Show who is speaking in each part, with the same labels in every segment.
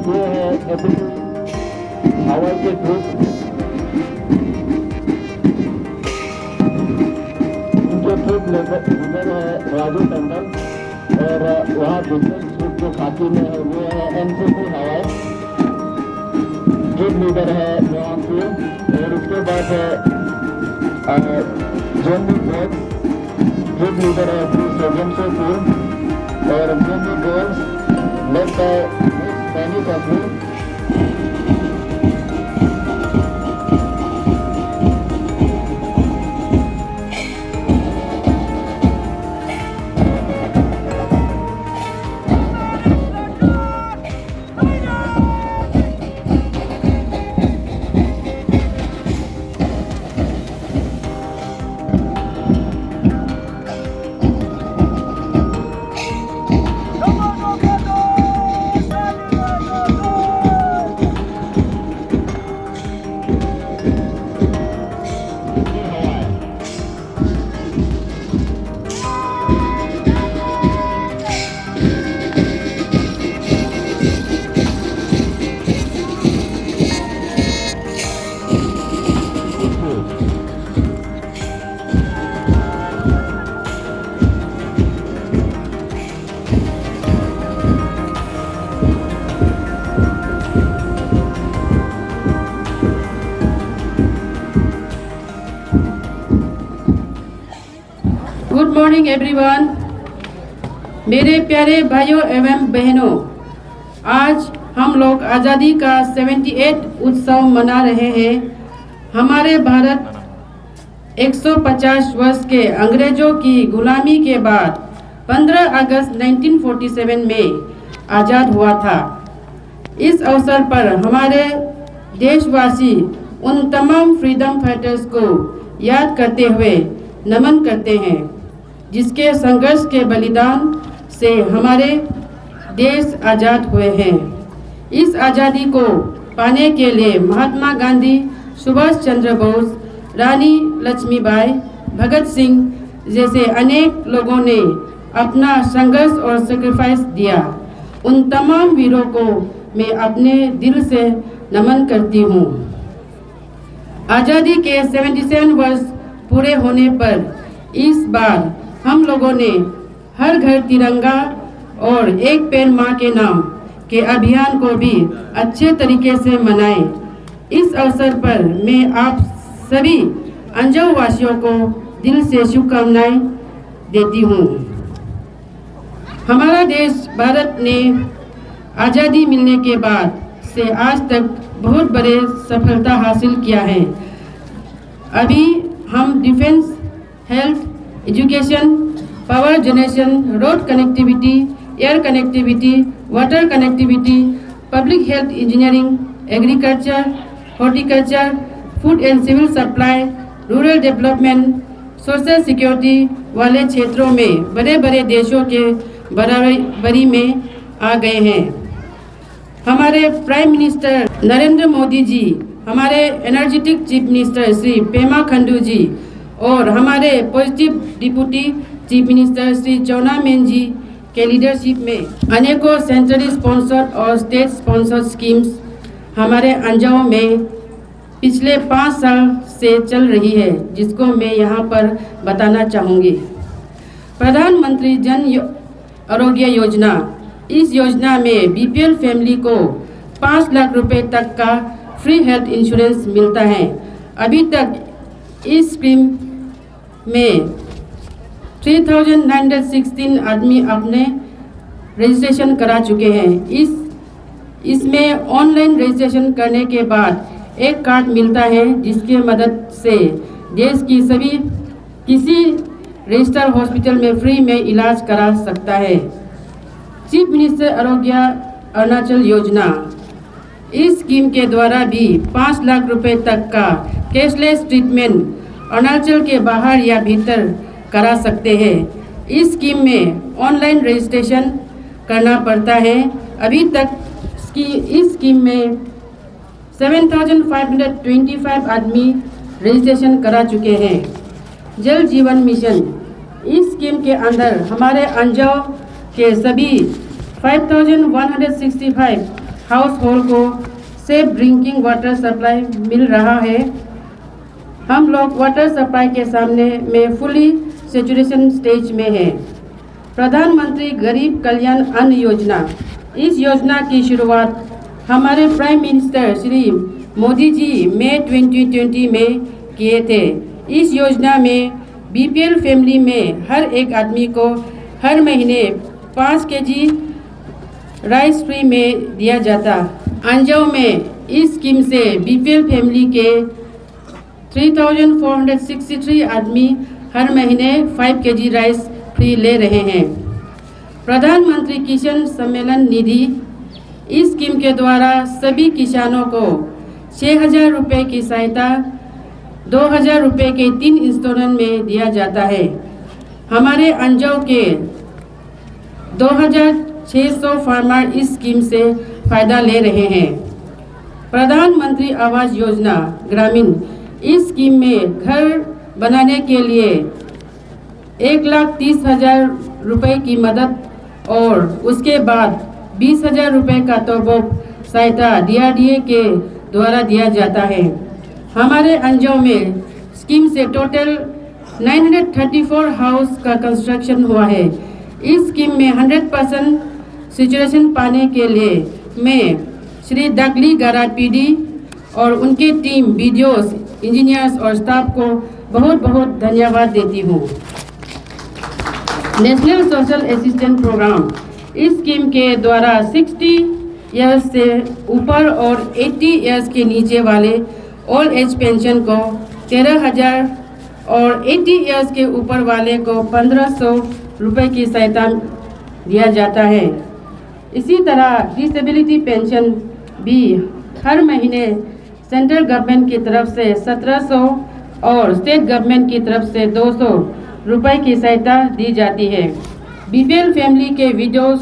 Speaker 1: ये है एपी हवाई के ट्रूप, उनके ट्रूप लीडर है राजू टंडन, और वहाँ बिजनेस ट्रूप जो खाकी में है वो है एनसीसी हवाई, ट्रूप लीडर है नवांकुर, और उसके बाद है जोनी बॉक्स, ट्रूप लीडर है श्री सोजमशोपुर, और जोनी गर्ल्स लेड बाय मिस पैनी कपूर।
Speaker 2: Good morning everyone. मेरे प्यारे भाइयों एवं बहनों, आज हम लोग आज़ादी का 78 उत्सव मना रहे हैं। हमारे भारत 150 वर्ष के अंग्रेजों की गुलामी के बाद 15 अगस्त 1947 में आज़ाद हुआ था। इस अवसर पर हमारे देशवासी उन तमाम फ्रीडम फाइटर्स को याद करते हुए नमन करते हैं जिसके संघर्ष के बलिदान से हमारे देश आज़ाद हुए हैं। इस आज़ादी को पाने के लिए महात्मा गांधी, सुभाष चंद्र बोस, रानी लक्ष्मीबाई, भगत सिंह जैसे अनेक लोगों ने अपना संघर्ष और सेक्रीफाइस दिया। उन तमाम वीरों को मैं अपने दिल से नमन करती हूँ। आज़ादी के 77 वर्ष पूरे होने पर इस बार हम लोगों ने हर घर तिरंगा और एक पेड़ माँ के नाम के अभियान को भी अच्छे तरीके से मनाए। इस अवसर पर मैं आप सभी अंजाव वासियों को दिल से शुभकामनाएं देती हूँ। हमारा देश भारत ने आज़ादी मिलने के बाद से आज तक बहुत बड़े सफलता हासिल किया है। अभी हम defence, health, education, power generation, road connectivity, air connectivity, water connectivity, public health engineering, agriculture, horticulture, food and civil supply, rural development, social security वाले क्षेत्रों में बड़े बड़े देशों के बराबरी में आ गए हैं। हमारे प्राइम मिनिस्टर नरेंद्र मोदी जी, हमारे energetic chief minister Shri Pema Khandu ji और हमारे positive deputy chief minister Shri Chowna Mein ji के लीडरशिप में अनेकों सेंट्रली स्पॉन्सर्ड और स्टेट स्पॉन्सर्ड स्कीम्स हमारे अंजाव में पिछले 5 साल से चल रही है, जिसको मैं यहाँ पर बताना चाहूँगी। प्रधानमंत्री जन आरोग्य योजना, इस योजना में बीपीएल फैमिली को 5 लाख रुपए तक का फ्री हेल्थ इंश्योरेंस मिलता है। अभी तक इस स्कीम में 3,916 आदमी अपने रजिस्ट्रेशन करा चुके हैं। इसमें ऑनलाइन रजिस्ट्रेशन करने के बाद एक कार्ड मिलता है जिसकी मदद से देश की सभी किसी रजिस्टर्ड हॉस्पिटल में फ्री में इलाज करा सकता है। चीफ मिनिस्टर आरोग्य अरुणाचल योजना, इस स्कीम के द्वारा भी 5 लाख रुपए तक का कैशलेस ट्रीटमेंट अरुणाचल के बाहर या भीतर करा सकते हैं। इस स्कीम में ऑनलाइन रजिस्ट्रेशन करना पड़ता है। अभी तक इस स्कीम में 7,525 आदमी रजिस्ट्रेशन करा चुके हैं। जल जीवन मिशन, इस स्कीम के अंदर हमारे अंजाव के सभी 5,165 हाउस होल्ड को सेफ ड्रिंकिंग वाटर सप्लाई मिल रहा है। हम लोग वाटर सप्लाई के सामने में फुली सेचुरेशन स्टेज में है। प्रधानमंत्री गरीब कल्याण अन्न योजना, इस योजना की शुरुआत हमारे प्राइम मिनिस्टर श्री मोदी जी मई 2020 में किए थे। इस योजना में बीपीएल फैमिली में हर एक आदमी को हर महीने 5 केजी राइस फ्री में दिया जाता। अंजाव में इस स्कीम से बीपीएल फैमिली के 3,463 आदमी हर महीने 5 केजी राइस फ्री ले रहे हैं। प्रधानमंत्री किसान सम्मेलन निधि, इस स्कीम के द्वारा सभी किसानों को 6,000 रुपये की सहायता 2,000 रुपये के 3 इंस्टॉलमेंट में दिया जाता है। हमारे अंजाव के 2,600 फार्मर इस स्कीम से फ़ायदा ले रहे हैं। प्रधानमंत्री आवास योजना ग्रामीण, इस स्कीम में घर बनाने के लिए 1,30,000 रुपये की मदद और उसके बाद 20,000 रुपये का तोहफ़ा सहायता DRDA के द्वारा दिया जाता है। हमारे अंजाव में स्कीम से टोटल 934 हाउस का कंस्ट्रक्शन हुआ है। इस स्कीम में 100% सिचुएशन पाने के लिए मैं श्री दगली गारा PD और उनके टीम वीडियोस, इंजीनियर्स और स्टाफ को बहुत बहुत धन्यवाद देती हूँ। नेशनल सोशल असिस्टेंस प्रोग्राम, इस स्कीम के द्वारा 60 ईयर्स से ऊपर और 80 ईयर्स के नीचे वाले ओल्ड एज पेंशन को 13,000 और 80 ईयर्स के ऊपर वाले को 1,500 रुपये की सहायता दिया जाता है। इसी तरह डिसेबिलिटी पेंशन भी हर महीने सेंट्रल गवर्नमेंट की तरफ से 1,700 और स्टेट गवर्नमेंट की तरफ से 200 रुपये की सहायता दी जाती है। बीपीएल फैमिली के विडोज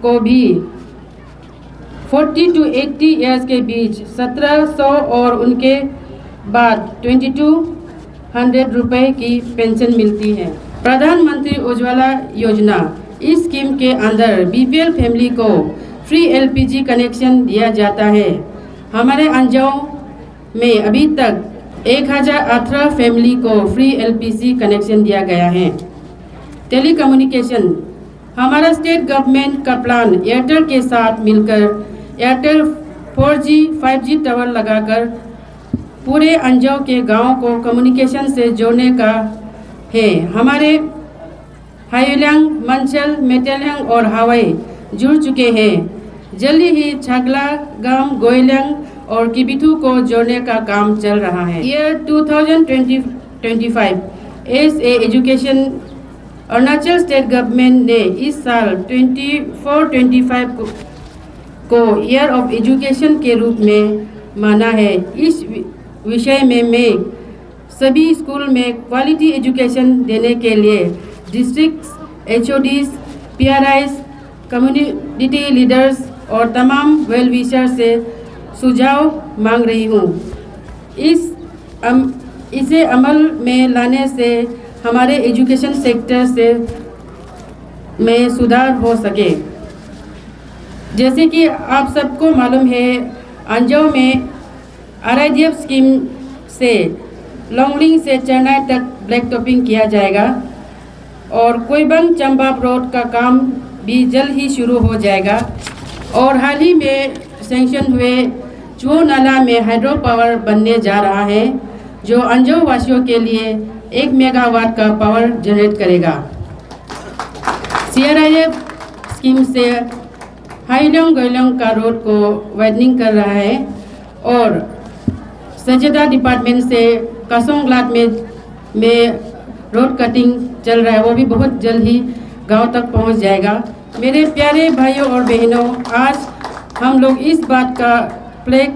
Speaker 2: को भी 40 to 80 ईयर्स के बीच 1,700 और उनके बाद 2,200 रुपये की पेंशन मिलती है। प्रधानमंत्री उज्ज्वला योजना, इस स्कीम के अंदर बीपीएल फैमिली को फ्री LPG कनेक्शन दिया जाता है। हमारे अंजाव में अभी तक 1,018 फैमिली को फ्री LPG कनेक्शन दिया गया है। टेलीकम्युनिकेशन, हमारा स्टेट गवर्नमेंट का प्लान एयरटेल के साथ मिलकर एयरटेल 4G 5G टावर लगाकर पूरे अंजाव के गांव को कम्युनिकेशन से जोड़ने का है। हमारे हाईलैंग, मंचल, मेटेलैंग और हवाई जुड़ चुके हैं। जल्दी ही छगला, गांव, गोयलैंग और किबिथू को जोड़ने का काम चल रहा है। Year 2025 as a education, Arunachal state government ने इस साल 24-25 को ईयर ऑफ एजुकेशन के रूप में माना है। इस विषय में मैं सभी स्कूल में क्वालिटी एजुकेशन देने के लिए district HODs, PRIs, community leaders और तमाम वेल विशर से सुझाव मांग रही हूँ। इसे अमल में लाने से हमारे एजुकेशन सेक्टर से में सुधार हो सके। जैसे कि आप सबको मालूम है, अंजाव में RIDF स्कीम से लोंगलिंग से चेन्नई तक ब्लैक टॉपिंग किया जाएगा और कोईबंग चंबा रोड का काम भी जल्द ही शुरू हो जाएगा। और हाल ही में सैंक्शन हुए चुओ नाला में हाइड्रो पावर बनने जा रहा है, जो अंजाव वासियों के लिए 1 मेगावाट का पावर जनरेट करेगा। CRIF स्कीम से हाईलोंग गोयलोंग का रोड को वाइडनिंग कर रहा है और सजेदा डिपार्टमेंट से कासोंगलाट में रोड कटिंग चल रहा है, वो भी बहुत जल्द ही गांव तक पहुंच जाएगा। मेरे प्यारे भाइयों और बहनों, आज हम लोग इस बात का फ्लैग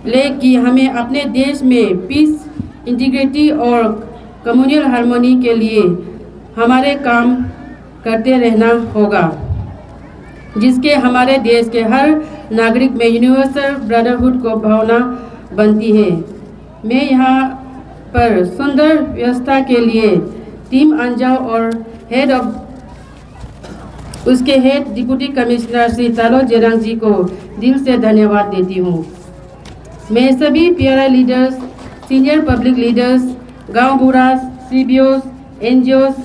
Speaker 2: ले कि हमें अपने देश में पीस, इंटीग्रिटी और कम्युनल हार्मोनी के लिए हमारे काम करते रहना होगा, जिसके हमारे देश के हर नागरिक में यूनिवर्सल ब्रदरहुड को भावना बनती है। मैं यहाँ पर सुंदर व्यवस्था के लिए टीम अंजाव और हेड ऑफ उसके head deputy commissioner Shri Talo Jerang ji को दिल से धन्यवाद देती हूँ। मैं सभी PRI leaders, senior public leaders, गांव बूढ़ास, CBOs, NGOs,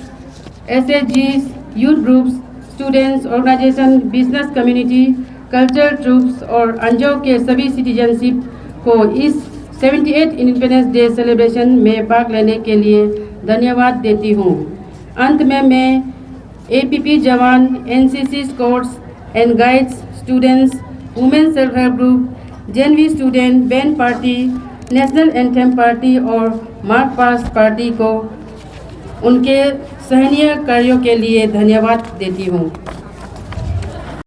Speaker 2: SHGs, youth groups, students, organisation, business community, cultural troupes और अंजो के सभी सिटीजनशिप को इस 78 इंडिपेंडेंस डे सेलिब्रेशन में भाग लेने के लिए धन्यवाद देती हूँ। अंत में मैं APP जवान, NCC scouts and guides, students, women self help group, JNV student, band party, national anthem party और मार्च पास्ट पार्टी को उनके सराहनीय कार्यों के लिए धन्यवाद देती हूँ।